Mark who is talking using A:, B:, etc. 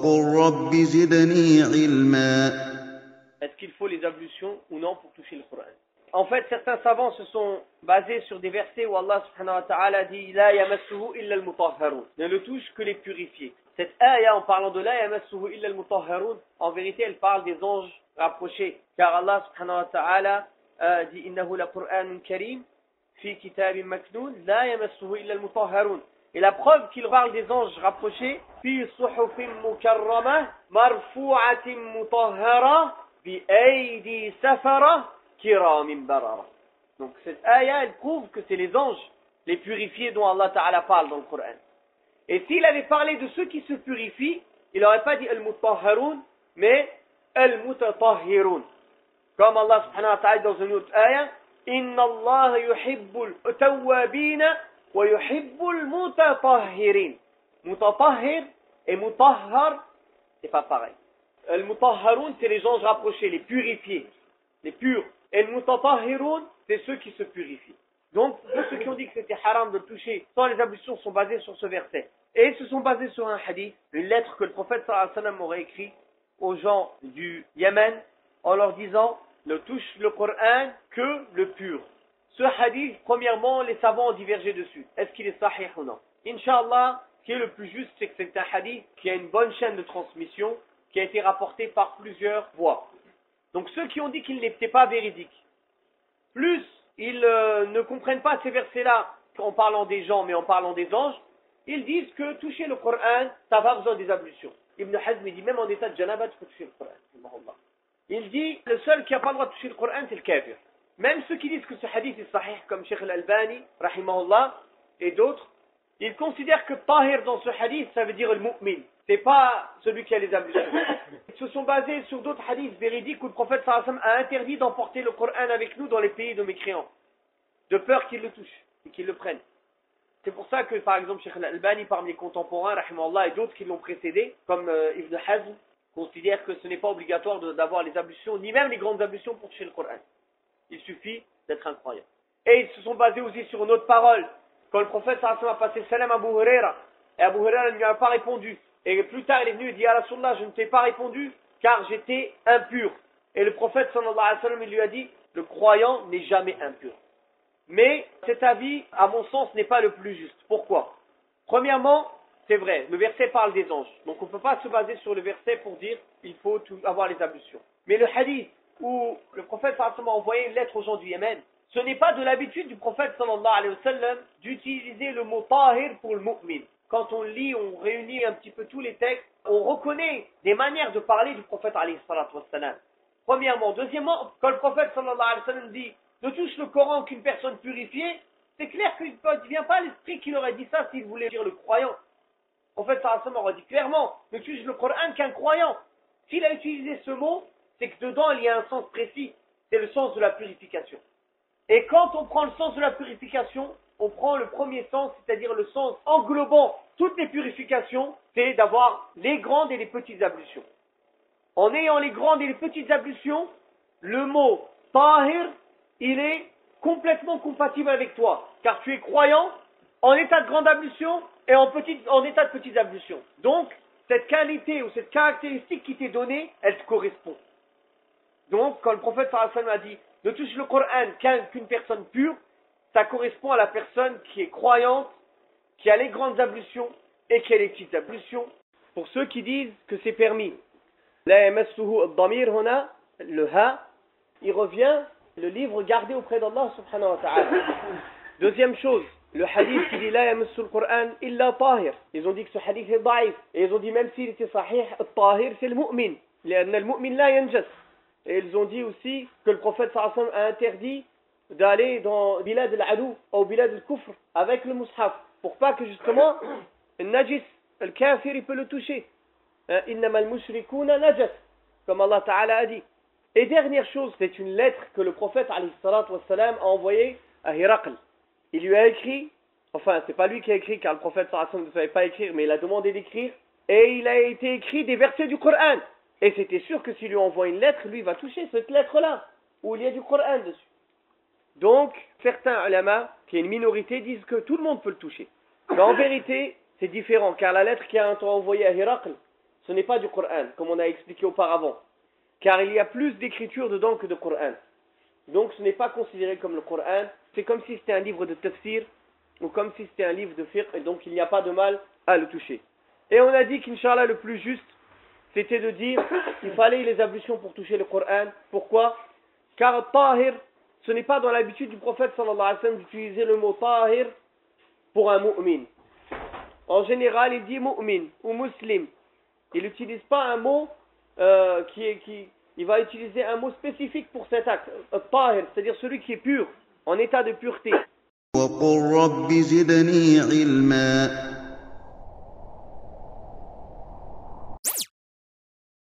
A: وقل رب زدني علما.
B: Est-ce qu'il faut les ablutions ou non pour toucher le Coran? En fait, certains savants se sont basés sur des versets où Allah subhanahu wa ta'ala dit La yamassuhu illa al-mutahharun. Ne le touche que les purifiés. Cette ayah, en parlant de La yamassuhu illa al-mutahharun, en vérité, elle parle des anges rapprochés. Car Allah subhanahu wa ta'ala dit Innahu la Qur'anun karim fi kitabin maknoun la yamassuhu illa al-mutahharun. Et la preuve qu'il parle des anges rapprochés fi suhufin mukarramah marfu'atin mutahhara bi aydi safara. Donc cette ayah, elle prouve que c'est les anges, les purifiés dont Allah Ta'ala parle dans le Coran. Et s'il avait parlé de ceux qui se purifient, il n'aurait pas dit al-mutahharun, mais al-mutatahhirun. Comme Allah Subhanahu wa Ta'ala dans une autre ayah, Inna Allah yuhibbul tawwabina wa yuhibbul mutatahhirin. Mutatahhir et mutahhar, c'est pas pareil. Al-mutahharun, c'est les anges rapprochés, les purifiés, les purs. Et le mutatahhirun, c'est ceux qui se purifient. Donc, tous ceux qui ont dit que c'était haram de toucher sans les ablutions sont basés sur ce verset. Et ils se sont basés sur un hadith, une lettre que le prophète sallallahu alayhi wa sallam aurait écrite aux gens du Yémen en leur disant ne touche le Coran que le pur. Ce hadith, premièrement, les savants ont divergé dessus. Est-ce qu'il est sahih ou non? Inch'Allah, ce qui est le plus juste, c'est que c'est un hadith qui a une bonne chaîne de transmission, qui a été rapporté par plusieurs voies. Donc ceux qui ont dit qu'il n'était pas véridique, plus ils ne comprennent pas ces versets-là en parlant des gens mais en parlant des anges, ils disent que toucher le Coran, ça va besoin des ablutions. Ibn Hazm dit même en état de janaba, tu peux toucher le Coran. Il dit le seul qui n'a pas le droit de toucher le Coran, c'est le kafir. Même ceux qui disent que ce hadith est sahih, comme Sheikh al-Albani, rahimahullah, et d'autres, ils considèrent que tahir dans ce hadith, ça veut dire le mu'min. C'est pas celui qui a les ablutions. Ils se sont basés sur d'autres hadiths véridiques où le prophète sallallahu alayhi wa sallam a interdit d'emporter le Coran avec nous dans les pays de mécréants, de peur qu'ils le touchent et qu'ils le prennent. C'est pour ça que, par exemple, Sheikh al-Albani, parmi les contemporains, rahimahullah, et d'autres qui l'ont précédé, comme Ibn Hazm, considèrent que ce n'est pas obligatoire d'avoir les ablutions, ni même les grandes ablutions pour toucher le Coran. Il suffit d'être un croyant. Et ils se sont basés aussi sur une autre parole. Quand le prophète sallallahu alayhi wa sallam a passé salam à Abu Huraira, et Abu Huraira ne lui a pas répondu. Et plus tard, il est venu et dit à Rasulullah, je ne t'ai pas répondu car j'étais impur. Et le prophète sallallahu alayhi wa sallam, il lui a dit, le croyant n'est jamais impur. Mais cet avis, à mon sens, n'est pas le plus juste. Pourquoi? Premièrement, c'est vrai, le verset parle des anges. Donc on ne peut pas se baser sur le verset pour dire il faut avoir les ablutions. Mais le hadith où le prophète sallallahu alayhi wa sallam a envoyé une lettre aux gens du Yémen, ce n'est pas de l'habitude du prophète sallallahu alayhi wa sallam d'utiliser le mot tahir pour le mu'min. Quand on lit, on réunit un petit peu tous les textes, on reconnaît des manières de parler du prophète alayhi salatu wassalam. Premièrement. Deuxièmement, quand le prophète sallallahu alayhi wa sallam dit ne touche le Coran qu'une personne purifiée, c'est clair qu'il ne vient pas à l'esprit qu'il aurait dit ça s'il voulait dire le croyant. Le prophète sallallahu alayhi wa sallam aurait dit clairement ne touche le Coran qu'un croyant. S'il a utilisé ce mot, c'est que dedans il y a un sens précis, c'est le sens de la purification. Et quand on prend le sens de la purification, on prend le premier sens, c'est-à-dire le sens englobant toutes les purifications, c'est d'avoir les grandes et les petites ablutions. En ayant les grandes et les petites ablutions, le mot tahir, il est complètement compatible avec toi, car tu es croyant en état de grande ablution et en état de petite ablution. Donc, cette qualité ou cette caractéristique qui t'est donnée, elle te correspond. Donc, quand le prophète sallallahu alayhi wa sallam a dit ne touche le Coran qu'une personne pure, ça correspond à la personne qui est croyante, qui a les grandes ablutions et qui a les petites ablutions. Pour ceux qui disent que c'est permis, la yamassuhu ad-damir huna, le ha, il revient le livre gardé auprès d'Allah subhanahu wa ta'ala. Deuxième chose, le hadith qui dit la yamassul Qur'an illa tahir. Ils ont dit que ce hadith est daïf. Et ils ont dit même s'il était sahih, al-tahir c'est le mu'min. لأن المؤمن لا ينجس. Et ils ont dit aussi que le prophète sallallahu alayhi wa sallam a interdit d'aller dans Bilad al-Adou ou Bilad al-Kufr avec le mushaf pour pas que justement le najis, le kafir, il peut le toucher. Innama al-mushrikuna najas, comme Allah Ta'ala a dit. Et dernière chose, c'est une lettre que le prophète alayhi salatu wassalam a envoyée à Hiraql. Il lui a écrit, enfin c'est pas lui qui a écrit car le prophète sallallahu alayhi wa sallam ne savait pas écrire, mais il a demandé d'écrire et il a été écrit des versets du Coran. Et c'était sûr que s'il lui envoie une lettre, lui va toucher cette lettre-là, où il y a du Coran dessus. Donc, certains ulama, qui est une minorité, disent que tout le monde peut le toucher. Mais en vérité, c'est différent, car la lettre qui a été envoyée à Hiraql, ce n'est pas du Coran, comme on a expliqué auparavant. Car il y a plus d'écriture dedans que de Coran. Donc ce n'est pas considéré comme le Coran. C'est comme si c'était un livre de tafsir ou comme si c'était un livre de fiqh. Et donc il n'y a pas de mal à le toucher. Et on a dit qu'Inch'Allah le plus juste, c'était de dire qu'il fallait les ablutions pour toucher le Coran. Pourquoi? Car tahir, ce n'est pas dans l'habitude du prophète sallallahu alayhi wa sallam d'utiliser le mot tahir pour un mu'min. En général, il dit mu'min ou muslim. Il n'utilise pas un mot il va utiliser un mot spécifique pour cet acte. Tahir, c'est-à-dire celui qui est pur, en état de pureté.
A: وقل رب زدني علما